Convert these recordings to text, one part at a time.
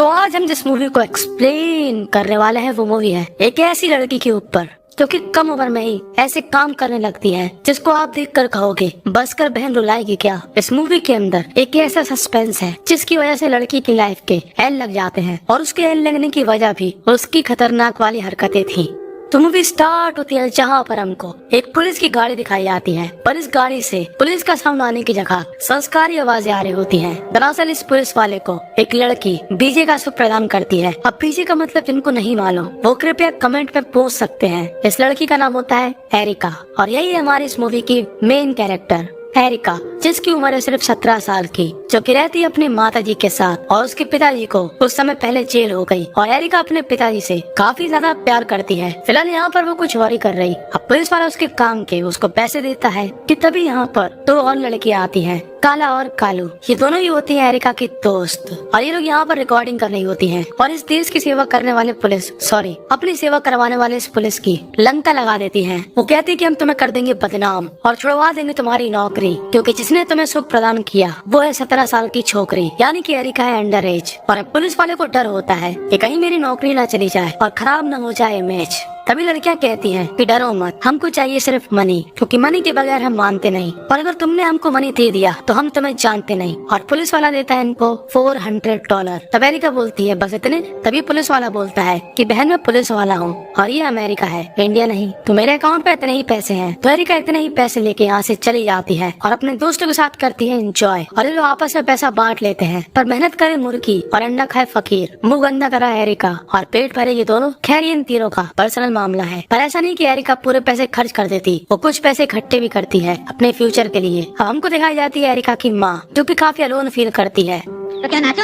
तो आज हम जिस मूवी को एक्सप्लेन करने वाले हैं वो मूवी है एक ऐसी लड़की के ऊपर जो कि कम उम्र में ही ऐसे काम करने लगती है जिसको आप देखकर कहोगे बस कर बहन रुलाएगी क्या। इस मूवी के अंदर एक ऐसा सस्पेंस है जिसकी वजह से लड़की की लाइफ के एल लग जाते हैं और उसके एल लगने की वजह भी उसकी खतरनाक वाली हरकतें थी। तो मूवी स्टार्ट होती है जहाँ पर हमको एक पुलिस की गाड़ी दिखाई जाती है, पर इस गाड़ी से पुलिस का साउंड आने की जगह संस्कारी आवाजें आ रही होती हैं। दरअसल इस पुलिस वाले को एक लड़की बीजे का सुख प्रदान करती है। अब बीजे का मतलब जिनको नहीं मालूम वो कृपया कमेंट में पूछ सकते हैं। इस लड़की का नाम होता है एरिका और यही है हमारी इस मूवी की मेन कैरेक्टर एरिका, जिसकी उम्र है सिर्फ 17 साल की, जो कि रहती है अपने माताजी के साथ और उसके पिताजी को कुछ समय पहले जेल हो गई और एरिका अपने पिताजी से काफी ज्यादा प्यार करती है। फिलहाल यहाँ पर वो कुछ और ही कर रही। अब पुलिस वाला उसके काम के उसको पैसे देता है कि तभी यहाँ पर दो और लड़कियाँ आती हैं, काला और कालू। ये दोनों ही होती है एरिका की दोस्त और ये लोग यहाँ पर रिकॉर्डिंग कर रही होती हैं और इस देश की सेवा करने वाले अपनी सेवा करवाने वाले इस पुलिस की लंका लगा देती हैं। वो कहती है कि हम तुम्हें कर देंगे बदनाम और छुड़वा देंगे तुम्हारी नौकरी, क्योंकि जिसने तुम्हें सुख प्रदान किया वो है 17 साल की छोकरी, यानी कि एरिका है अंडर एज। और अब पुलिस वाले को डर होता है कि कहीं मेरी नौकरी ना चली जाए और खराब ना हो जाए इमेज। तभी लड़कियां कहती हैं कि डरो मत, हमको चाहिए सिर्फ मनी, क्योंकि मनी के बगैर हम मानते नहीं और अगर तुमने हमको मनी दे दिया तो हम तुम्हें जानते नहीं। और पुलिस वाला देता है इनको $400। तब एरिका बोलती है बस इतने। तभी पुलिस वाला बोलता है कि बहन मैं पुलिस वाला हूँ और ये अमेरिका है, इंडिया नहीं, तो मेरे अकाउंट पे इतने ही पैसे हैं। तो एरिका इतने ही पैसे लेके यहाँ से चली जाती है और अपने दोस्तों के साथ करती है एंजॉय और ये लोग आपस में पैसा बांट लेते हैं। पर मेहनत करे मुर्गी और अंडा खाए फकीर, मुंह गंदा करा एरिका और पेट भरे ये दोनों। खैर इन तीनों का पर्सनल मामला है, पर ऐसा नहीं कि एरिका पूरे पैसे खर्च कर देती, वो कुछ पैसे इकट्ठे भी करती है अपने फ्यूचर के लिए। अब हमको दिखाई जाती है एरिका की माँ, जो कि काफी अलोन फील करती है। तो क्या नाचो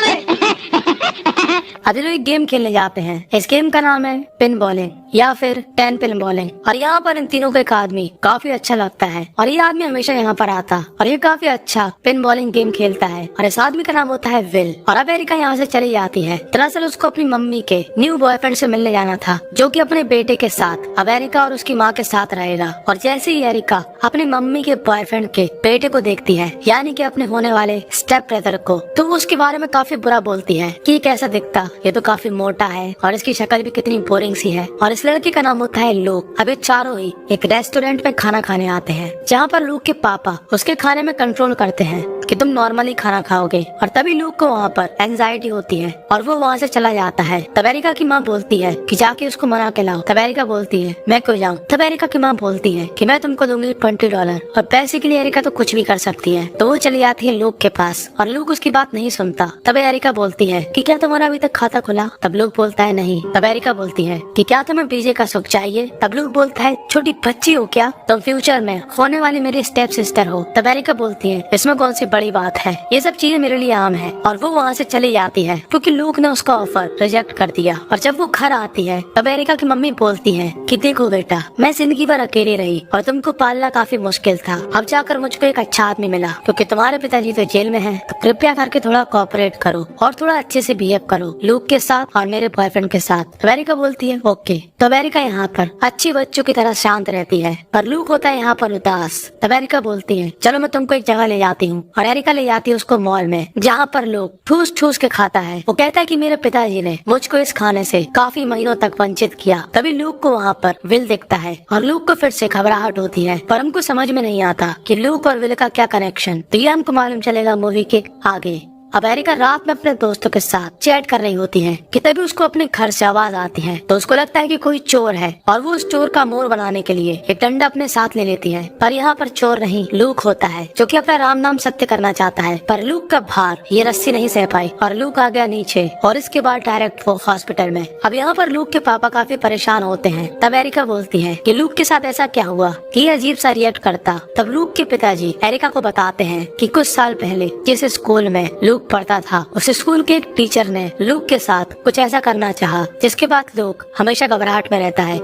अभी लोग एक गेम खेलने जाते हैं। इस गेम का नाम है पिन बॉलिंग या फिर 10 पिन बॉलिंग और यहाँ पर इन तीनों को एक आदमी काफी अच्छा लगता है और ये आदमी हमेशा यहाँ पर आता और ये काफी अच्छा पिन बॉलिंग गेम खेलता है और इस आदमी का नाम होता है विल। और अब एरिका यहाँ से चली जाती है। दरअसल उसको अपनी मम्मी के न्यू बॉयफ्रेंड से मिलने जाना था, जो कि अपने बेटे के साथ अब एरिका और उसकी माँ के साथ रहेगा। और जैसे ही एरिका अपनी मम्मी के बॉयफ्रेंड के बेटे को देखती है, यानी कि अपने होने वाले स्टेप ब्रदर को, तो वो उसके बारे में काफी बुरा बोलती है कि कैसा दिखता, ये तो काफी मोटा है और इसकी शक्ल भी कितनी बोरिंग सी है। और इस लड़के का नाम होता है लूक। अब ये चारों ही एक रेस्टोरेंट में खाना खाने आते हैं, जहाँ पर लूक के पापा उसके खाने में कंट्रोल करते हैं कि तुम नॉर्मली खाना खाओगे। और तभी लूक को वहाँ पर एंजाइटी होती है और वो वहाँ से चला जाता है। तब एरिका की माँ बोलती है कि जाके उसको मना के लाओ। तब एरिका बोलती है मैं क्यों जाऊँ। तब एरिका की माँ बोलती है कि मैं तुमको दूंगी $20 और पैसे के लिए एरिका तो कुछ भी कर सकती है। तो वो चली जाती है लूक के पास और लूक उसकी बात नहीं सुनता। तब एरिका बोलती है कि क्या तुम्हारा अभी तक खाता खुला। तब लूक बोलता है नहीं। तब एरिका बोलती है कि क्या तुम्हें बीजे का सुख चाहिए। तब लूक बोलता है छोटी बच्ची हो क्या, तुम फ्यूचर में होने वाली मेरी स्टेप सिस्टर हो। तब एरिका बोलती है इसमें कौन सी बड़ी बात है, ये सब चीजें मेरे लिए आम है। और वो वहाँ से चली जाती है क्योंकि लूक ने उसका ऑफर रिजेक्ट कर दिया। और जब वो घर आती है तब एरिका की मम्मी बोलती है कि देखो बेटा, मैं जिंदगी भर अकेली रही और तुमको पालना काफी मुश्किल था। अब जाकर मुझको एक अच्छा आदमी मिला, क्योंकि तुम्हारे पिताजी तो जेल में हैं, तो कृपया करके थोड़ा कोऑपरेट करो और थोड़ा अच्छे से बिहेव करो लूक के साथ और मेरे बॉयफ्रेंड के साथ। एरिका बोलती है ओके। तो एरिका यहाँ पर अच्छी बच्चों की तरह शांत रहती है, पर लूक होता है यहाँ पर उदास। तब एरिका बोलती है चलो मैं तुमको एक जगह ले जाती हूँ। और एरिका ले जाती है उसको मॉल में, जहाँ पर लोग ठूस ठूस के खाता है। वो कहता है कि मेरे पिताजी ने मुझको इस खाने से काफी महीनों तक वंचित किया। तभी लूक को वहाँ पर विल दिखता है और लूक को फिर से घबराहट होती है, पर हमको समझ में नहीं आता कि लूक और विल का क्या कनेक्शन। तो ये हमको मालूम चलेगा मूवी के आगे। अब एरिका रात में अपने दोस्तों के साथ चैट कर रही होती है कि तभी उसको अपने घर से आवाज आती है। तो उसको लगता है कि कोई चोर है और वो उस चोर का मोर बनाने के लिए एक डंडा अपने साथ ले लेती है। पर यहाँ पर चोर नहीं लूक होता है, जो कि अपना राम नाम सत्य करना चाहता है। पर लूक का भार ये रस्सी नहीं सह पाई और लूक आ गया नीचे और इसके बाद डायरेक्ट वो हॉस्पिटल में। अब यहाँ पर लूक के पापा काफी परेशान होते हैं। तब एरिका बोलती है कि लूक के साथ ऐसा क्या हुआ कि अजीब सा रिएक्ट करता। तब लूक के पिताजी एरिका को बताते हैं कि कुछ साल पहले जिस स्कूल में लूक पढ़ता था, उस स्कूल के एक टीचर ने लूक के साथ कुछ ऐसा करना चाहा, जिसके बाद लूक हमेशा घबराहट में रहता है।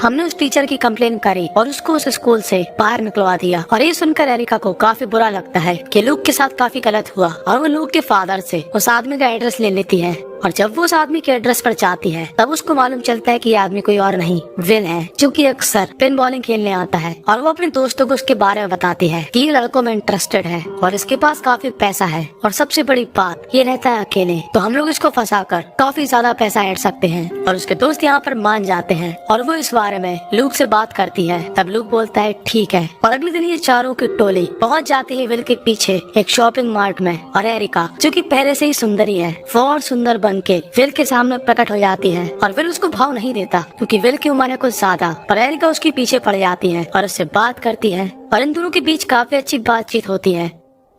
हमने उस टीचर की कंप्लेन करी और उसको उस स्कूल से बाहर निकलवा दिया। और ये सुनकर एरिका को काफी बुरा लगता है कि लूक के साथ काफी गलत हुआ और वो लूक के फादर से उस आदमी का एड्रेस ले लेती है। और जब वो उस आदमी के एड्रेस पर जाती है तब उसको मालूम चलता है कि ये आदमी कोई और नहीं विल है, जो कि अक्सर पिन बॉलिंग खेलने आता है। और वो अपने दोस्तों को उसके बारे में बताती है कि ये लड़कों में इंटरेस्टेड है और इसके पास काफी पैसा है और सबसे बड़ी बात ये रहता है अकेले, तो हम लोग इसको फंसा कर काफी ज्यादा पैसा ऐड सकते हैं। और उसके दोस्त यहाँ पर मान जाते हैं और वो इस बारे में लूक से बात करती है। तब लूक बोलता है ठीक है। और अगले दिन ये चारों की टोली पहुँच जाती है विल के पीछे एक शॉपिंग मार्ट में। और एरिका जो कि पहले से ही सुंदरी है वो और सुंदर बन के विल के सामने प्रकट हो जाती है। और विल उसको भाव नहीं देता क्योंकि विल की उम्र है कुछ ज्यादा, पर एरिका उसके पीछे पड़ जाती है और उससे बात करती है और इन दोनों के बीच काफी अच्छी बातचीत होती है।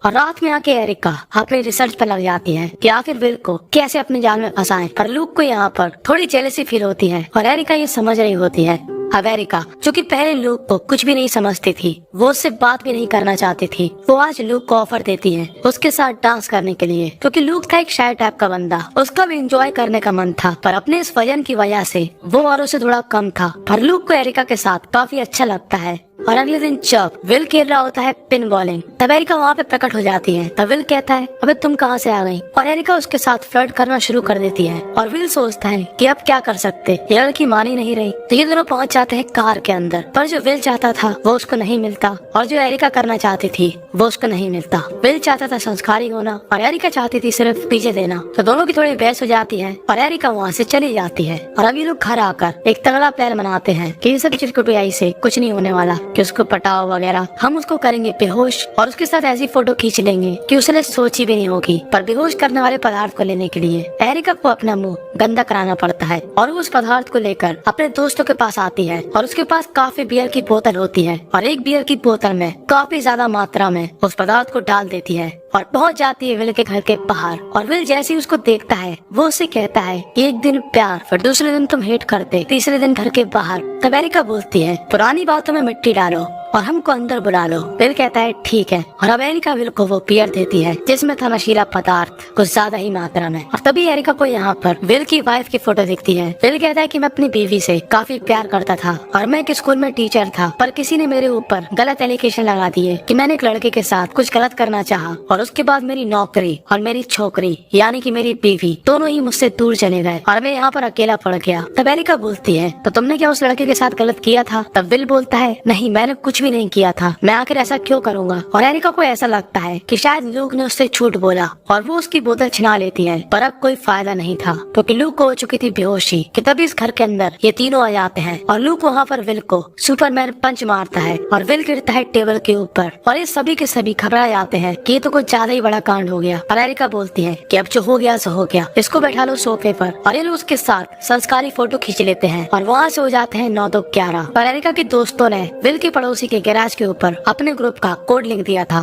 और रात में आके एरिका अपने रिसर्च पर लग जाती है कि आखिर विल को कैसे अपने जाल में फंसाएं। पर लूक को यहाँ पर थोड़ी जेलसी फील होती है और एरिका ये समझ रही होती है। अब एरिका जो कि पहले लूक को कुछ भी नहीं समझती थी, वो उससे बात भी नहीं करना चाहती थी, वो आज लूक को ऑफर देती है उसके साथ डांस करने के लिए, क्योंकि लूक था एक शाय टाइप का बंदा, उसका भी एंजॉय करने का मन था, पर अपने इस वजन की वजह से वो औरों से थोड़ा कम था। पर लूक को एरिका के साथ काफी अच्छा लगता है। और अगले दिन जब विल खेल रहा होता है पिन बॉलिंग, तब एरिका वहाँ पे प्रकट हो जाती है। तब विल कहता है अबे तुम कहाँ से आ गई, और एरिका उसके साथ फ्लर्ट करना शुरू कर देती है। और विल सोचता है कि अब क्या कर सकते, ये लड़की मान ही नहीं रही, तो ये दोनों पहुँच जाते हैं कार के अंदर। पर जो विल चाहता था वो उसको नहीं मिलता और जो एरिका करना चाहती थी वो उसको नहीं मिलता। विल चाहता था संस्कारी होना और एरिका चाहती थी सिर्फ पीछे देना, तो दोनों की थोड़ी बहस हो जाती है और एरिका वहाँ से चली जाती है। और अभी लोग घर आकर एक तगड़ा प्लान बनाते हैं कि इस चिरकुटियाई से कुछ नहीं होने वाला, कि उसको पटाओ वगैरह, हम उसको करेंगे बेहोश और उसके साथ ऐसी फोटो खींच लेंगे कि उसने सोची भी नहीं होगी। पर बेहोश करने वाले पदार्थ को लेने के लिए एरिका को अपना मुंह गंदा कराना पड़ता है और वो उस पदार्थ को लेकर अपने दोस्तों के पास आती है और उसके पास काफी बियर की बोतल होती है और एक बियर की बोतल में काफी ज्यादा मात्रा में उस पदार्थ को डाल देती है और पहुंच जाती है विल के घर के बाहर। और विल जैसे ही उसको देखता है वो उससे कहता है कि एक दिन प्यार, फिर दूसरे दिन तुम हेट करते, तीसरे दिन घर के बाहर। तब एरिका बोलती है पुरानी बातों में मिट्टी डालो और हमको अंदर बुला लो। विल कहता है ठीक है। और अब एरिका विल को वो बियर देती है जिसमें था नशीला पदार्थ कुछ ज्यादा ही मात्रा में। और तभी एरिका को यहाँ पर विल की वाइफ की फोटो दिखती है। विल कहता है कि मैं अपनी बीवी से काफी प्यार करता था और मैं एक स्कूल में टीचर था, पर किसी ने मेरे ऊपर गलत एलिगेशन लगा दिए कि मैंने एक लड़के के साथ कुछ गलत करना चाहा और उसके बाद मेरी नौकरी और मेरी छोकरी यानी कि मेरी बीवी दोनों ही मुझसे दूर चले गए और मैं यहाँ पर अकेला पड़ गया। तब एरिका बोलती है तो तुमने क्या उस लड़के के साथ गलत किया था? तब विल बोलता है नहीं, मैंने कुछ भी नहीं किया था, मैं आखिर ऐसा क्यों करूँगा। और एरिका को ऐसा लगता है कि शायद लूक ने उससे झूठ बोला और वो उसकी बोतल छिना लेती है, पर अब कोई फायदा नहीं था क्योंकि लूक को हो चुकी थी बेहोशी। कि तभी इस घर के अंदर ये तीनों आ जाते हैं और लूक वहाँ पर विल को सुपरमैन पंच मारता है और विल गिरता है टेबल के ऊपर और ये सभी के सभी घबरा जाते हैं कि ये तो कुछ ज्यादा ही बड़ा कांड हो गया। और एरिका बोलती है कि अब जो हो गया सो हो गया, इसको बैठा लो सोफे पर। और ये लोग उसके साथ संस्कारी फोटो खींच लेते हैं और वहाँ से हो जाते हैं 9 तो 11। पर एरिका के दोस्तों ने विल के पड़ोसी के गैराज के ऊपर अपने ग्रुप का कोड लिख दिया था।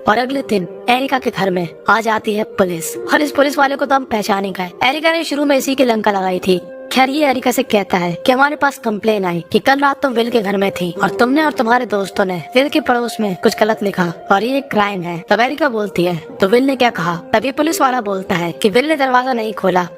और अगले दिन एरिका के घर में आ जाती है पुलिस और इस पुलिस वाले को तो हम पहचाने गए। एरिका ने शुरू में इसी की लंका लगाई थी। खैर ये एरिका से कहता है कि हमारे पास कंप्लेन आई कि कल रात तुम विल के घर में थी और तुमने और तुम्हारे दोस्तों ने विल के पड़ोस में कुछ गलत लिखा और ये एक क्राइम है। तब एरिका बोलती है तो विल ने क्या कहा? तभी पुलिस वाला बोलता है कि विल ने दरवाजा नहीं खोला।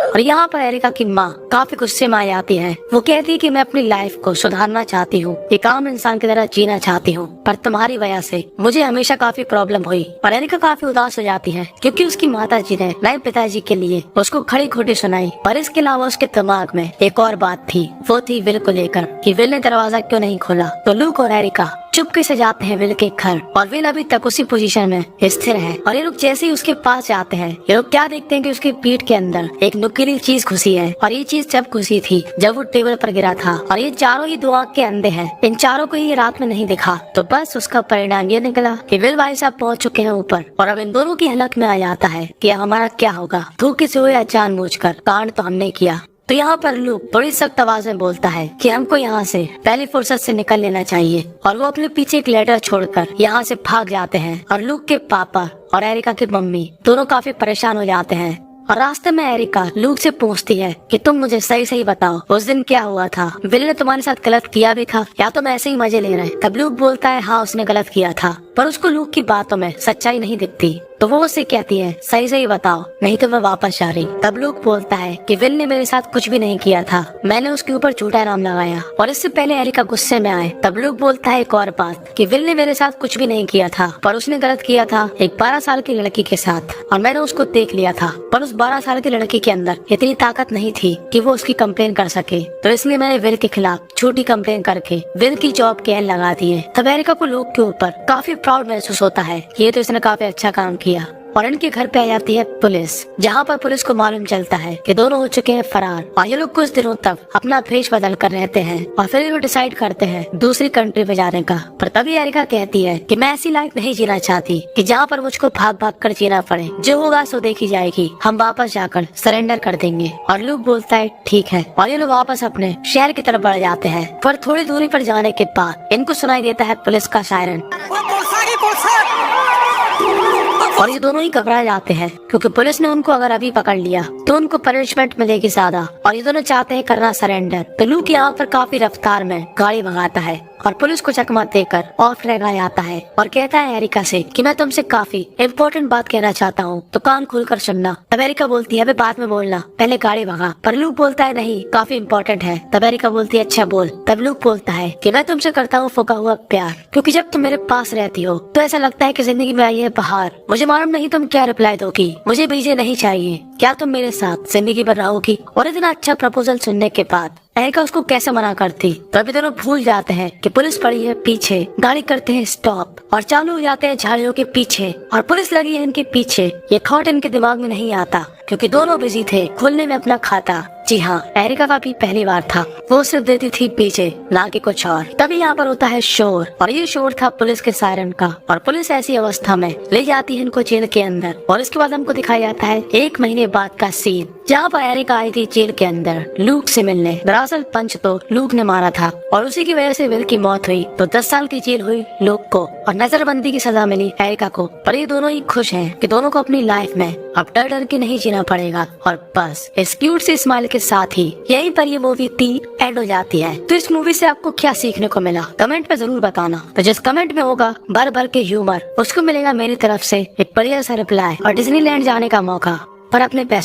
और यहाँ पर एरिका की माँ काफी गुस्से में आ जाती है। वो कहती है कि मैं अपनी लाइफ को सुधारना चाहती हूँ, एक आम इंसान की तरह जीना चाहती हूँ, पर तुम्हारी वजह से मुझे हमेशा काफी प्रॉब्लम हुई। और एरिका काफी उदास हो जाती है क्योंकि उसकी माताजी ने नए पिताजी के लिए उसको खड़ी खोटी सुनाई। पर इसके अलावा उसके दिमाग में एक और बात थी, वो थी विल को लेकर कि विल ने दरवाजा क्यों नहीं खोला। तो लूक और एरिका चुपके से जाते हैं विल के घर और विल अभी तक उसी पोजीशन में स्थिर है। और ये लोग जैसे ही उसके पास जाते हैं ये लोग क्या देखते हैं कि उसकी पीठ के अंदर एक नुकीली चीज घुसी है। और ये चीज जब घुसी थी जब वो टेबल पर गिरा था और ये चारों ही 2 आंख के अंधे हैं, इन चारों को ही रात में नहीं दिखा। तो बस उसका परिणाम ये निकला कि विल भाई साहब पहुंच चुके हैं ऊपर और अब इन दोनों की हलक में आ जाता है कि हमारा क्या होगा, धोखे से हो या जानबूझकर, कांड तो हमने किया। तो यहाँ पर लूक बड़ी सख्त आवाज में बोलता है कि हमको यहाँ से पहली फुर्सत से निकल लेना चाहिए और वो अपने पीछे एक लेटर छोड़कर यहाँ से भाग जाते हैं। और लूक के पापा और एरिका की मम्मी दोनों काफी परेशान हो जाते हैं। और रास्ते में एरिका लूक से पूछती है कि तुम मुझे सही सही बताओ उस दिन क्या हुआ था, विल ने तुम्हारे साथ गलत किया भी था या तुम ऐसे ही मजे ले रहे? तब लूक बोलता है हाँ उसने गलत किया था, पर उसको लूक की बातों में सच्चाई नहीं दिखती। तो वो उससे कहती है सही सही बताओ, नहीं तो मैं वापस जा रही। तब लूक बोलता है कि विल ने मेरे साथ कुछ भी नहीं किया था, मैंने उसके ऊपर झूठा इल्जाम लगाया। और इससे पहले एरिका गुस्से में आए तब लूक बोलता है एक और बात कि विल ने मेरे साथ कुछ भी नहीं किया था, पर उसने गलत किया था एक 12 साल की लड़की के साथ, और मैंने उसको देख लिया था, पर उस 12 साल की लड़की के अंदर इतनी ताकत नहीं थी कि वो उसकी कंप्लेन कर सके, तो इसलिए मैंने विल के खिलाफ झूठी कंप्लेन करके विल की जॉब के एन लगा दिए। तब एरिका को लूक के ऊपर काफी प्राउड महसूस होता है कि ये तो इसने काफी अच्छा काम किया। और इनके घर पे आ जाती है पुलिस, जहाँ पर पुलिस को मालूम चलता है कि दोनों हो चुके हैं फरार, और ये लोग कुछ दिनों तक अपना भेष बदल कर रहते हैं, और फिर वो डिसाइड करते हैं दूसरी कंट्री में जाने का। पर तभी एरिका कहती है कि मैं ऐसी लाइफ नहीं जीना चाहती कि जहाँ पर मुझको भाग भाग कर जीना पड़े, जो होगा सो देखी जाएगी, हम वापस जाकर सरेंडर कर देंगे। और लूक बोलता है ठीक है, और ये लोग वापस अपने शहर की तरफ बढ़ जाते हैं। पर थोड़ी दूरी पर जाने के बाद इनको सुनाई देता है पुलिस का सायरन, और ये दोनों ही घबरा जाते हैं क्योंकि पुलिस ने उनको अगर अभी पकड़ लिया तो उनको पनिशमेंट मिलेगी ज्यादा, और ये दोनों चाहते हैं करना सरेंडर। तो लूक यहाँ पर काफी रफ्तार में गाड़ी भगाता है और पुलिस को चकमा देकर ऑफ लगाया जाता है, और कहता है एरिका से कि मैं तुमसे काफी इम्पोर्टेंट बात कहना चाहता हूँ, तो कान खोल कर सुनना। तब एरिका बोलती है अबे बाद में बोलना, पहले गाड़ी भगा। पर लूक बोलता है नहीं, काफी इम्पोर्टेंट है। तब एरिका बोलती है अच्छा बोल। तब लूक बोलता है कि मैं तुमसे करता हूँ फूका हुआ प्यार, क्योंकि जब तुम मेरे पास रहती हो तो ऐसा लगता है कि जिंदगी में आई है बहार। मुझे मालूम नहीं तुम क्या रिप्लाई दोगी, मुझे बीजे नहीं चाहिए, क्या तुम मेरे साथ जिंदगी भर रहोगी। और इतना अच्छा प्रपोजल सुनने के बाद एरिका उसको कैसे मना करती। तो अभी दोनों भूल जाते हैं कि पुलिस पड़ी है पीछे, गाड़ी करते हैं स्टॉप और चालू हो जाते हैं झाड़ियों के पीछे, और पुलिस लगी है इनके पीछे। ये थॉट इनके दिमाग में नहीं आता क्योंकि दोनों बिजी थे खोलने में अपना खाता। जी हाँ, एरिका का भी पहली बार था, वो सिर्फ देती थी पीछे, ना कि कुछ और। तभी यहाँ पर होता है शोर, और ये शोर था पुलिस के सायरन का, और पुलिस ऐसी अवस्था में ले जाती है इनको जेल के अंदर। और इसके बाद हमको दिखाया जाता है 1 महीने बाद का सीन, जहाँ पर एरिका आई थी जेल के अंदर लूक से मिलने। दरअसल पंच तो लूक ने मारा था, और उसी की वजह से विल की मौत हुई, तो 10 साल की जेल हुई लूक को, और नजरबंदी की सजा मिली एरिका को। पर ये दोनों ही खुश हैं कि दोनों को अपनी लाइफ में अब डर डर के नहीं जीना पड़ेगा। और बस इस क्यूट सी स्माइल के साथ ही यहीं पर ये मूवी 3 एंड हो जाती है। तो इस मूवी से आपको क्या सीखने को मिला कमेंट में जरूर बताना। तो जिस कमेंट में होगा भर भर के ह्यूमर, उसको मिलेगा मेरी तरफ से एक बढ़िया सा रिप्लाई और डिज्नीलैंड जाने का मौका, पर अपने पैसे